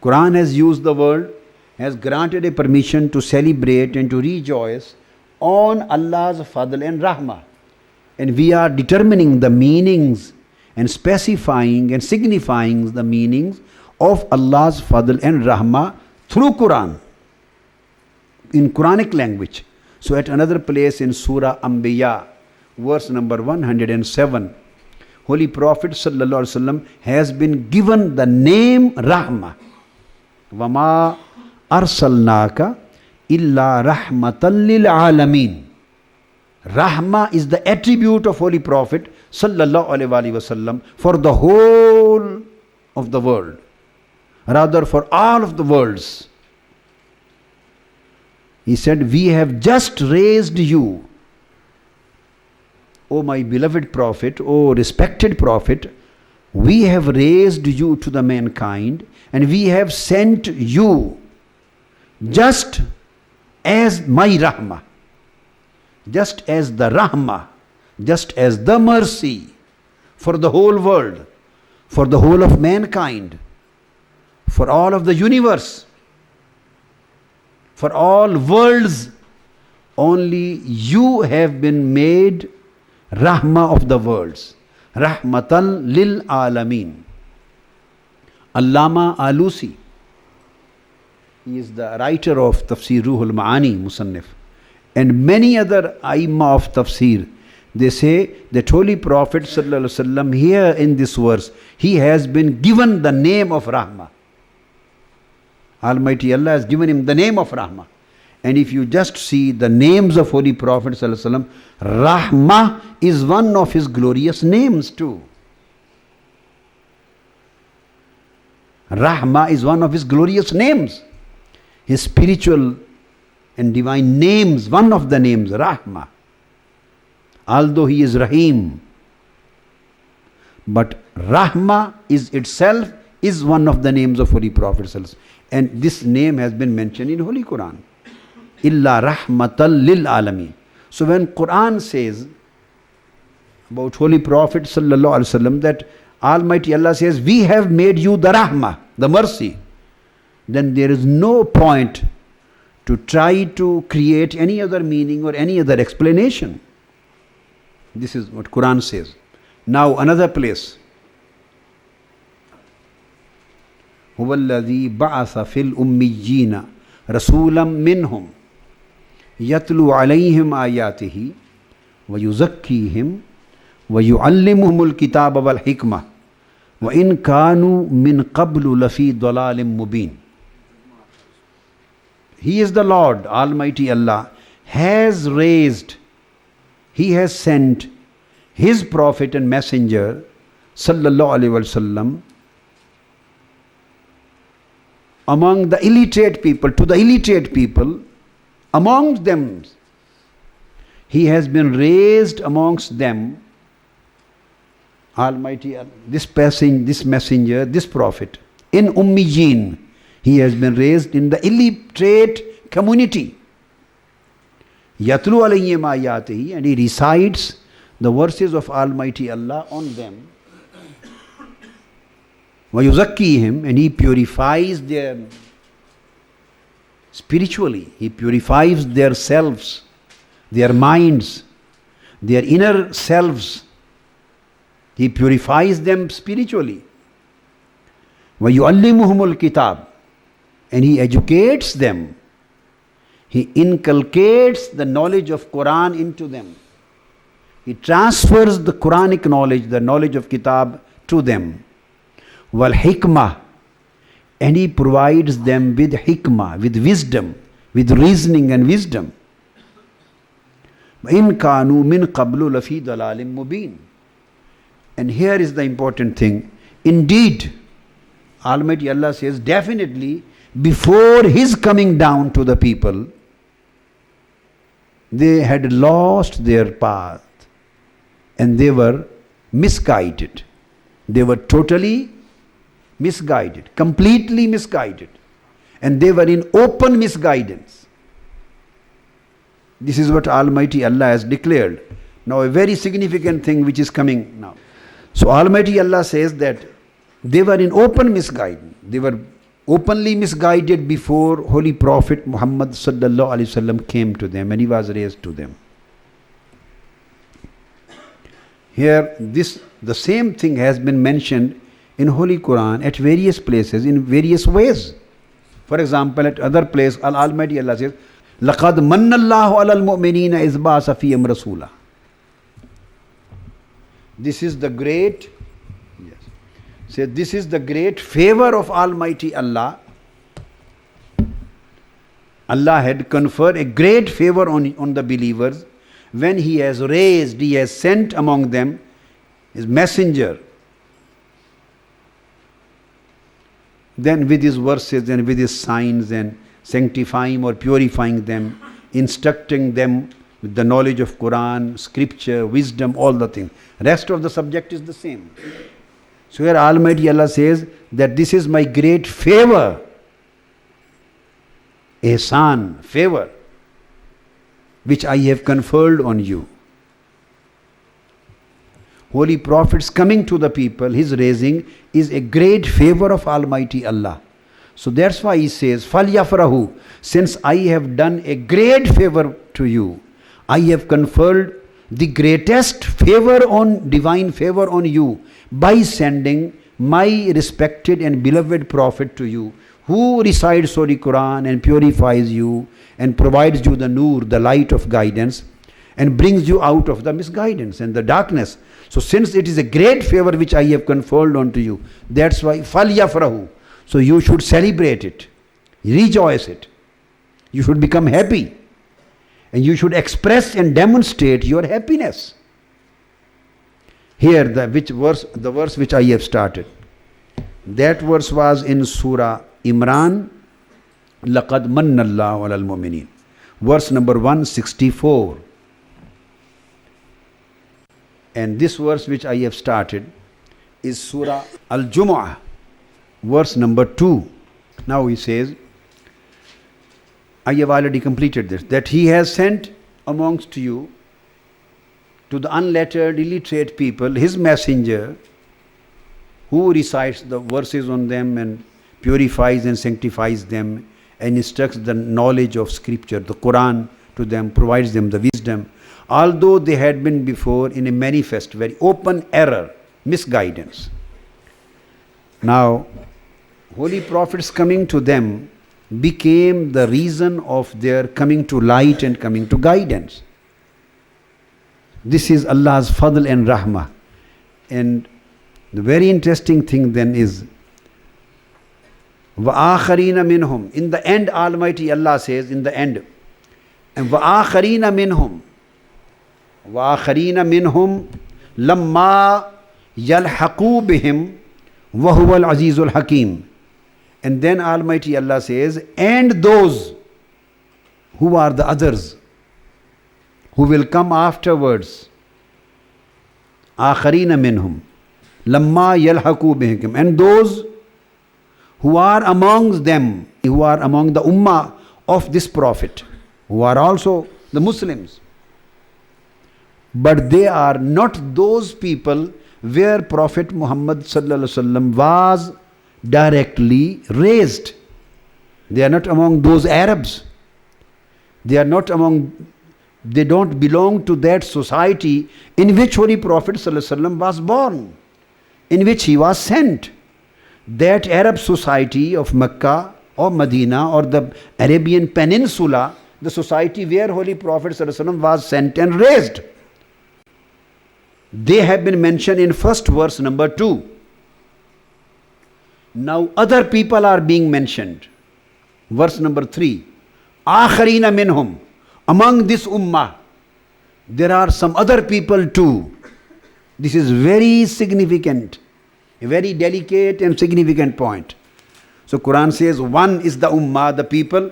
Quran has used the word, has granted a permission to celebrate and to rejoice on Allah's fadl and rahmah. And we are determining the meanings and specifying and signifying the meanings of Allah's fadl and rahmah through Quran, in Quranic language. So at another place in Surah Anbiya, verse number 107, Holy Prophet sallallahu alaihi wasallam has been given the name Rahmah. Wama arsalnaka illa rahmatan lil alameen. Rahmah is the attribute of Holy Prophet sallallahu alaihi wasallam for the whole of the world, rather for all of the worlds. He said, we have just raised you, O my beloved Prophet, O respected Prophet, we have raised you to the mankind, and we have sent you just as my Rahmah, just as the Rahmah, just as the mercy for the whole world, for the whole of mankind, for all of the universe, for all worlds. Only you have been made Rahmah of the worlds, Rahmatan lil Alameen. Allama Alusi, he is the writer of Tafsir Ruhul Ma'ani, Musannif, and many other Aimma of Tafsir. They say that Holy Prophet sallallahu alaihi wasallam here in this verse, he has been given the name of Rahmah. Almighty Allah has given him the name of Rahmah. And if you just see the names of Holy Prophet sallallahu alaihi wasallam, Rahmah is one of his glorious names too. Rahmah is one of his glorious names. His spiritual and divine names, one of the names, Rahmah. Although he is Rahim, but Rahmah is itself is one of the names of Holy Prophet sallallahu alaihi wasallam. And this name has been mentioned in Holy Quran. Illa rahmatan lil alameen. So when Quran says about Holy Prophet sallallahu alaihi wasallam that Almighty Allah says, we have made you the Rahmah, the mercy, then there is no point to try to create any other meaning or any other explanation. This is what Quran says. Now another place. هو الذي بعث في الأميين رسولا منهم يتلو عليهم آياته ويزكيهم ويعلمهم الكتاب والحكمة وإن كانوا من قبل لفي ضلال مبين. He is the Lord, Almighty Allah, has raised, He has sent His Prophet and Messenger sallallahu alaihi wasallam among the illiterate people, to the illiterate people, amongst them. He has been raised amongst them, Almighty Allah, this messenger, this prophet, in Ummiyeen. He has been raised in the illiterate community. Yatlu alayhim ayatihi, and he recites the verses of Almighty Allah on them. وَيُزَكِّيهِمْ, and he purifies them spiritually. He purifies their selves, their minds, their inner selves. He purifies them spiritually. وَيُعَلِّمُهُمُ الْكِتَابِ, and he educates them. He inculcates the knowledge of Quran into them. He transfers the Quranic knowledge, the knowledge of Kitab, to them. Wal hikmah, and he provides them with hikmah, with wisdom, with reasoning and wisdom. In kanu min qablu lafi dalalim mubin. And here is the important thing. Indeed, Almighty Allah says, definitely before His coming down to the people, they had lost their path and they were misguided. They were totally misguided, completely misguided, and they were in open misguidance. This is what Almighty Allah has declared. Now a very significant thing which is coming now. So Almighty Allah says that they were in open misguidance. They were openly misguided before Holy Prophet Muhammad sallallahu alaihi wasallam came to them and he was raised to them. Here, the same thing has been mentioned in Holy Quran at various places in various ways. For example, at other place, Almighty Allah says, لَقَدْ مَنَّ اللَّهُ عَلَى الْمُؤْمِنِينَ إِذْ بَعَثَ فِيهِمْ رَسُولًا. This is the great, this is the great favor of Almighty Allah. Allah had conferred a great favor on the believers when He has raised, He has sent among them His messenger. Then with His verses and with His signs and sanctifying or purifying them, instructing them with the knowledge of Quran, scripture, wisdom, all the things. Rest of the subject is the same. So here Almighty Allah says that this is my great favor, ihsan, favor, which I have conferred on you. Holy Prophets coming to the people, his raising is a great favor of Almighty Allah. So that's why he says, فَلْيَفْرَهُ, since I have done a great favor to you, I have conferred the greatest favor on, divine favor on you by sending my respected and beloved Prophet to you, who recites Holy Quran and purifies you and provides you the nur, the light of guidance, and brings you out of the misguidance and the darkness. So since it is a great favor which I have conferred onto you, that's why فَلْيَفْرَهُ. So you should celebrate it, rejoice it. You should become happy. And you should express and demonstrate your happiness. Here, the verse which I have started. That verse was in Surah Imran, لَقَدْ مَنَّ اللَّهُ عَلَى الْمُؤْمِنِينَ. Verse number 164. And this verse which I have started is Surah Al-Jumu'ah, verse number 2. Now he says, I have already completed this, that He has sent amongst you to the unlettered, illiterate people, His messenger, who recites the verses on them and purifies and sanctifies them and instructs the knowledge of scripture, the Quran to them, provides them the wisdom, although they had been before in a manifest, very open error, misguidance. Now, Holy Prophets coming to them became the reason of their coming to light and coming to guidance. This is Allah's fadl and rahmah. And the very interesting thing then is, وَآخَرِينَ مِنْهُمْ. In the end, Almighty Allah says, in the end, and وَآخَرِينَ مِنْهُمْ. وَآخَرِينَ مِنْهُمْ لَمَّا يَلْحَقُوا بِهِمْ وَهُوَ الْعَزِيزُ الْحَكِيمُ. And then Almighty Allah says, and those who are the others, who will come afterwards, آخَرِينَ مِنْهُمْ لَمَّا يَلْحَقُوا بِهِمْ. And those who are amongst them, who are among the ummah of this Prophet, who are also the Muslims. But they are not those people where Prophet Muhammad sallallahu alaihi wasallam was directly raised. They are not among those Arabs. They are not among, they don't belong to that society in which Holy Prophet sallallahu alaihi wasallam was born, in which he was sent. That Arab society of Mecca or Medina or the Arabian Peninsula, the society where Holy Prophet sallallahu alaihi wasallam was sent and raised. They have been mentioned in first verse number 2. Now other people are being mentioned. Verse number 3. Akharina minhum. Among this ummah, there are some other people too. This is very significant, a very delicate and significant point. So Quran says one is the ummah, the people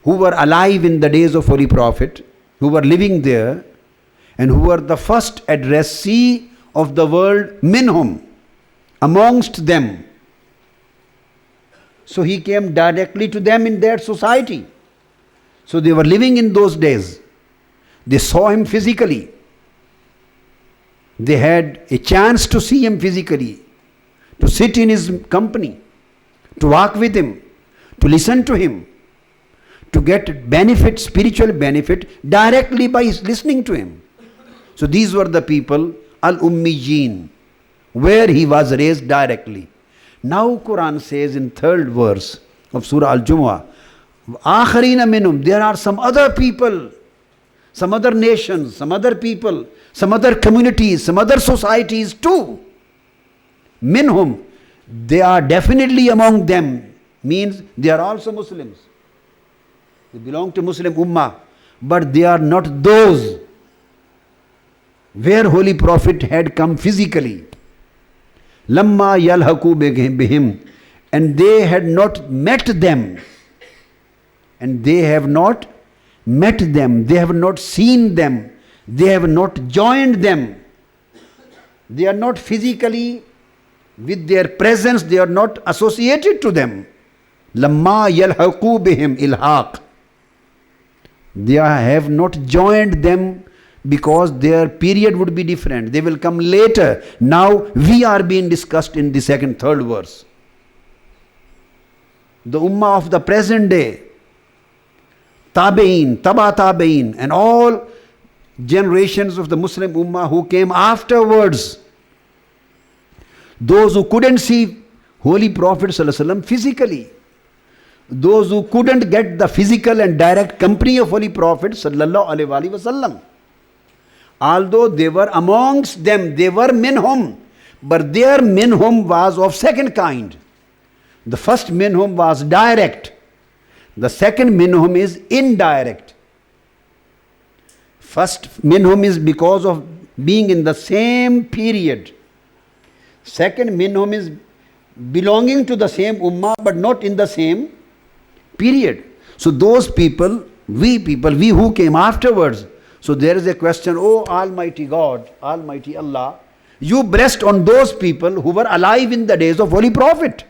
who were alive in the days of Holy Prophet, who were living there, and who were the first addressee of the world, minhum, amongst them. So he came directly to them in their society. So they were living in those days. They saw him physically. They had a chance to see him physically, to sit in his company, to walk with him, to listen to him, to get benefit, spiritual benefit directly by listening to him. So these were the people, al-Ummiyeen, where he was raised directly. Now Quran says in third verse of Surah Al-Jumu'ah, Akharina minhum, there are some other people, some other nations, some other people, some other communities, some other societies too. Minhum, they are definitely among them, means they are also Muslims. They belong to Muslim Ummah, but they are not those where Holy Prophet had come physically. Lamma yalhaqu bihim, and they had not met them. And they have not met them, they have not seen them, they have not joined them. They are not physically with their presence, they are not associated to them. Lamma yalhaqu bihim ilhaq. They have not joined them because their period would be different. They will come later. Now we are being discussed in the second, third verse. The Ummah of the present day, Tabe'in, Taba Tabe'in, and all generations of the Muslim Ummah who came afterwards. Those who couldn't see Holy Prophet ﷺ physically. Those who couldn't get the physical and direct company of Holy Prophet ﷺ. Although they were amongst them, they were minhum, but their minhum was of second kind. The first minhum was direct. The second minhum is indirect. First minhum is because of being in the same period. Second minhum is belonging to the same ummah but not in the same period. So those people, we who came afterwards. So there is a question, oh Almighty God, Almighty Allah, you blessed on those people who were alive in the days of Holy Prophet.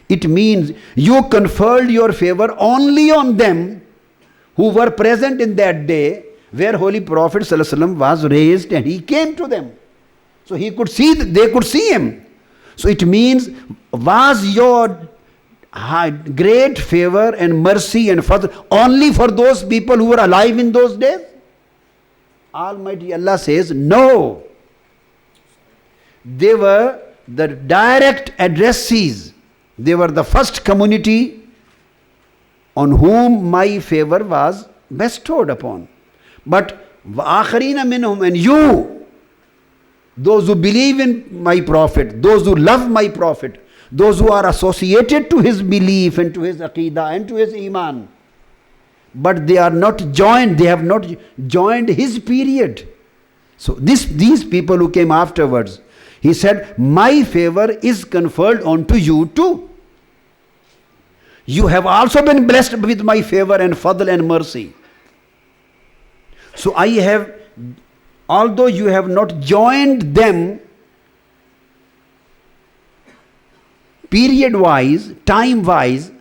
It means you conferred your favor only on them who were present in that day where Holy Prophet ﷺ was raised and he came to them. So he could see, they could see him. So it means, was your great favor and mercy and fadl only for those people who were alive in those days? Almighty Allah says, no. They were the direct addressees. They were the first community on whom my favor was bestowed upon. But وَآخَرِينَ مِنْهُمْ, and you, those who believe in my Prophet, those who love my Prophet, those who are associated to his belief and to his aqidah and to his iman, but they are not joined, they have not joined his period. So these people who came afterwards, he said, my favor is conferred onto you too. You have also been blessed with my favor and fadl and mercy. So I have, although you have not joined them period wise, time wise,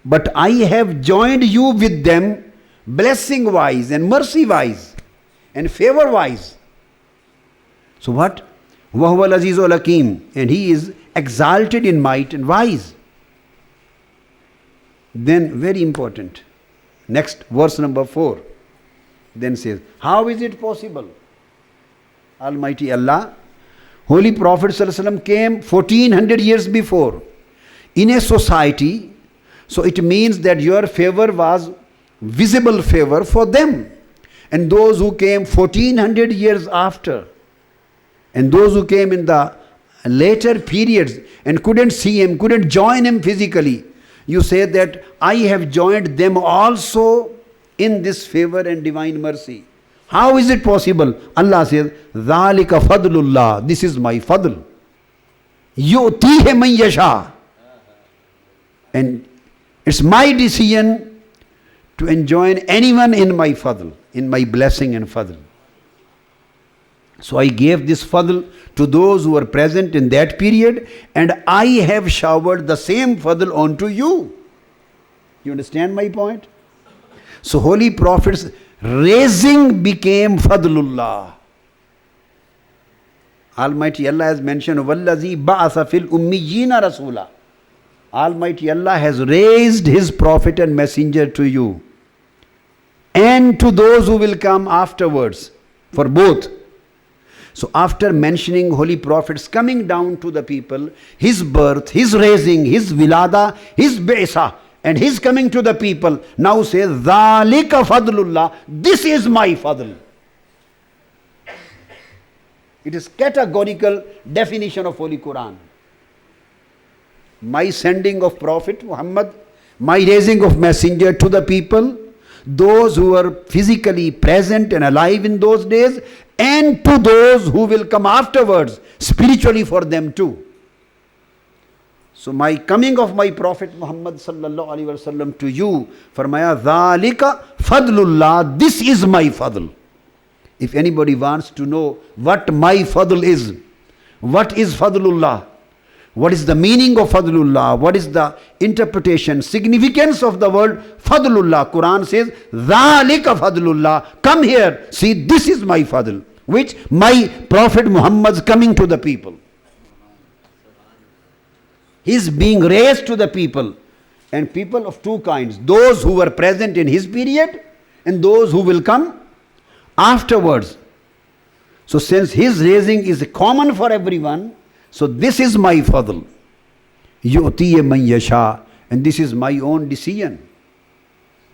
but I have joined you with them blessing wise and mercy wise and favor wise. So what? وَهُوَ الْعَزِيزُ الْحَكِيمُ, and he is exalted in might and wise. Then very important, next verse number 4, then says, how is it possible? Almighty Allah, Holy Prophet ﷺ came 1400 years before in a society, so it means that your favor was visible favor for them. And those who came 1400 years after, and those who came in the later periods and couldn't see him, couldn't join him physically, you say that I have joined them also in this favor and divine mercy. How is it possible? Allah says, ذَلِكَ فَضْلُ اللَّهِ, this is my fadl. يُؤْتِيهِ مَنْ يَشَاءُ, and it's my decision to enjoin anyone in my fadl, in my blessing and fadl. So I gave this fadl to those who were present in that period, and I have showered the same fadl onto you. You understand my point? So Holy Prophet's raising became fadlullah. Almighty Allah has mentioned, وَالَّذِي بَعَثَ فِي الْأُمِّيِّينَ رَسُولًا. Almighty Allah has raised His Prophet and Messenger to you and to those who will come afterwards, for both. So after mentioning Holy Prophets coming down to the people, his birth, his raising, his wilada, his be'sa, and his coming to the people, now says, Dhalika fadlullah, this is my fadl. It is categorical definition of Holy Quran. My sending of Prophet Muhammad, my raising of messenger to the people, those who were physically present and alive in those days, and to those who will come afterwards, spiritually for them too. So my coming of my Prophet Muhammad sallallahu alaihi wasallam to you, farmaya, dhalika fadlullah, this is my fadl. If anybody wants to know what my fadl is, what is fadlullah, what is the meaning of fadlullah, what is the interpretation, significance of the word fadlullah, Quran says, dhalika fadlullah, come here, see, this is my fadl, which my Prophet Muhammad's coming to the people. He is being raised to the people, and people of two kinds, those who were present in his period and those who will come afterwards. So since his raising is common for everyone, so this is my fadl. Yu'tiya man yasha, and this is my own decision.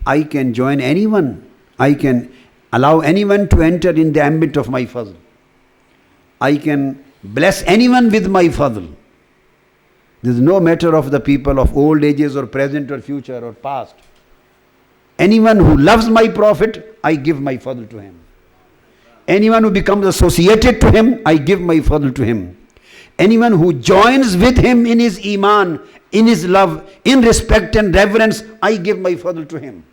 I can join anyone. I can allow anyone to enter in the ambit of my fadl. I can bless anyone with my fadl. There is no matter of the people of old ages or present or future or past. Anyone who loves my Prophet, I give my fadl to him. Anyone who becomes associated to him, I give my fadl to him. Anyone who joins with him in his iman, in his love, in respect and reverence, I give my fadl to him.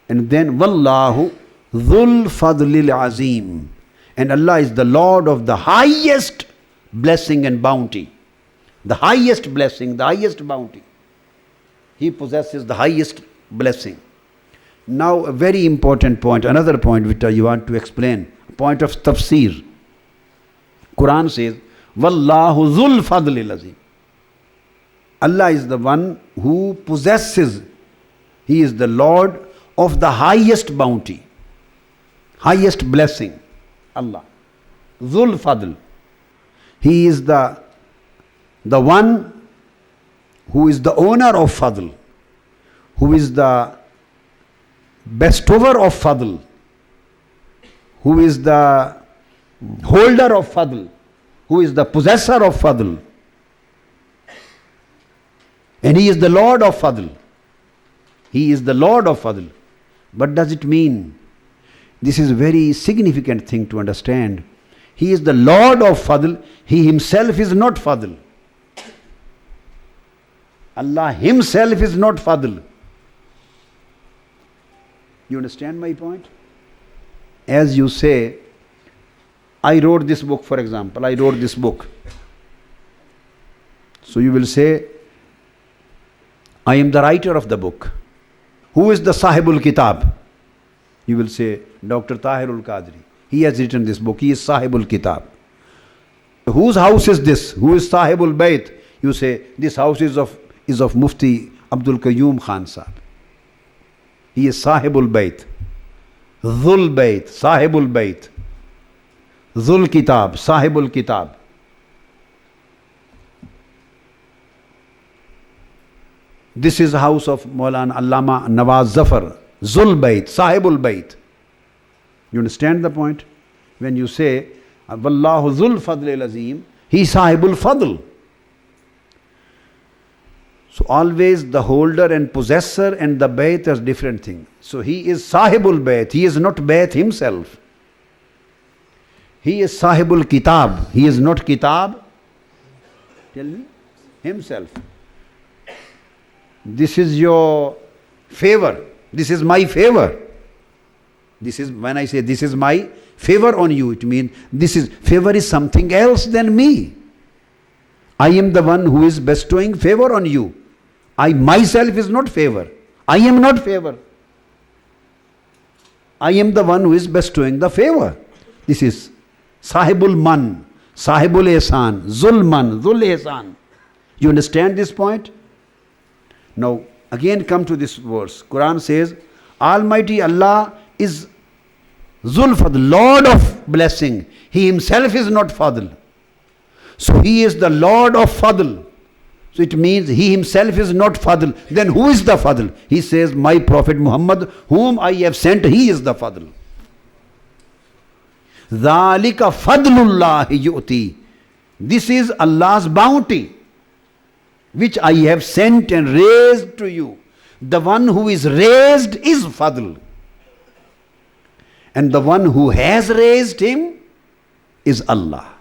And then, Wallahu dhul fadlil azim. And Allah is the Lord of the highest blessing and bounty. The highest blessing, the highest bounty. He possesses the highest blessing. Now a very important point, another point which I want to explain, point of tafsir. Quran says, Wallahu dhul fadlil azim. Allah is the one who possesses, He is the Lord of the highest bounty, highest blessing. Allah. Dhul fadl. He is the one who is the owner of fadl, who is the bestower of fadl, who is the holder of fadl, who is the possessor of fadl. And He is the Lord of fadl. He is the Lord of fadl. What does it mean? This is a very significant thing to understand. He is the Lord of fadl. He Himself is not fadl. Allah Himself is not fadl. You understand my point? As you say, I wrote this book, for example, I wrote this book. So you will say, I am the writer of the book. Who is the Sahibul Kitab? You will say, Dr. Tahirul Qadri. He has written this book. He is Sahibul Kitab. Whose house is this? Who is Sahibul Bayt? You say, this house is of Mufti Abdul Qayyum Khan Sahib. He is Sahibul Bayt. Dhul Bayt, Sahibul Bayt. Dhul Kitab, Sahibul Kitab. This is the house of Maulana Allama Nawaz Zafar. Zul Bayt, Sahibul Bayt. You understand the point? When you say, Wallahu Zul Fadlil Azim, He is Sahibul Fadl. So always the holder and possessor and the Bayt is different thing. So He is Sahibul Bayt. He is not Bayt Himself. He is Sahibul Kitab. He is not Kitab. Tell me. Himself. This is your favor. This is my favor. This is, when I say this is my favor on you, it means favor is something else than me. I am the one who is bestowing favor on you. I myself is not favor. I am not favor. I am the one who is bestowing the favor. This is Sahibul Man, Sahibul Ehsan, Zul Man, Zul Ehsan. You understand this point? Now, again come to this verse. Quran says, Almighty Allah is Zul Fadl, Lord of blessing. He himself is not Fadl. So he is the Lord of Fadl. So it means he himself is not Fadl. Then who is the Fadl? He says, my Prophet Muhammad, whom I have sent, he is the Fadl. ذَلِكَ فَضْلُ اللَّهِ يُؤْتِي. This is Allah's bounty, which I have sent and raised to you. The one who is raised is Fadl. And the one who has raised him is Allah.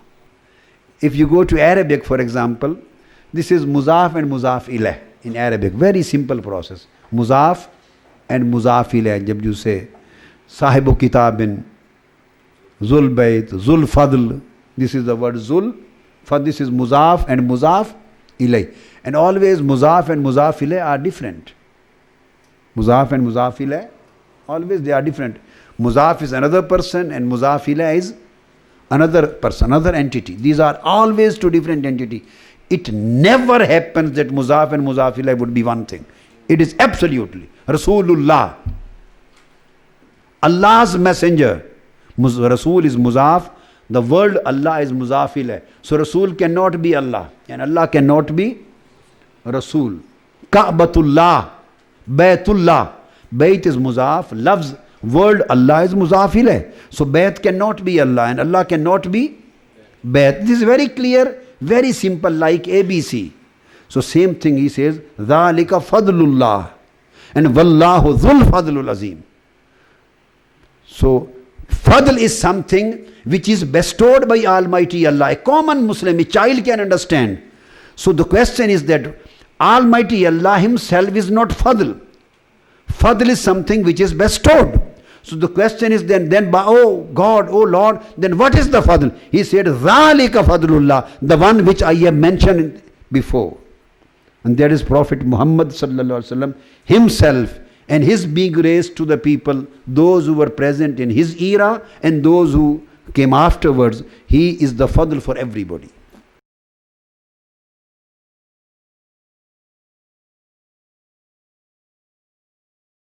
If you go to Arabic, for example, this is Muzaf and Muzaf ilayh in Arabic. Very simple process. Muzaf and Muzaf ilayh. Jab you say, Sahibu Kitabin, Zul Bayt, Zul Fadl. This is the word Zul. For this is Muzaf and Muzaf ilayh. And always Muzaf and Muzaf ilayh are different. Muzaf and Muzaf ilayh, always they are different. Muzaf is another person and Muzaf ilayh is another person, another entity. These are always two different entities. It never happens that Muzaf and Muzaf ilayh would be one thing. It is absolutely Rasulullah, Allah's messenger. Rasul is Muzaf. The word Allah is Muzaf ilayh. So Rasul cannot be Allah and Allah cannot be Rasul. Ka'batullah, Baytullah. Bayt is Muzaf. Loves word Allah is Muzaf ilayh. So Bayt cannot be Allah and Allah cannot be Bayt. This is very clear, very simple, like ABC. So same thing he says, ذَلِكَ فَضْلُ and وَاللَّهُ ذُو الْفَضْلُ الْعَظِيمِ. So Fadl is something which is bestowed by Almighty Allah. A common Muslim, a child can understand. So the question is that Almighty Allah himself is not Fadl. Fadl is something which is bestowed. So the question is then oh God, oh Lord, then what is the Fadl? He said, ذَلِكَ فَضْلُ the one which I have mentioned before. And that is Prophet Muhammad sallallahu alaihi wasallam himself, and his being raised to the people, those who were present in his era and those who came afterwards. He is the Fadl for everybody.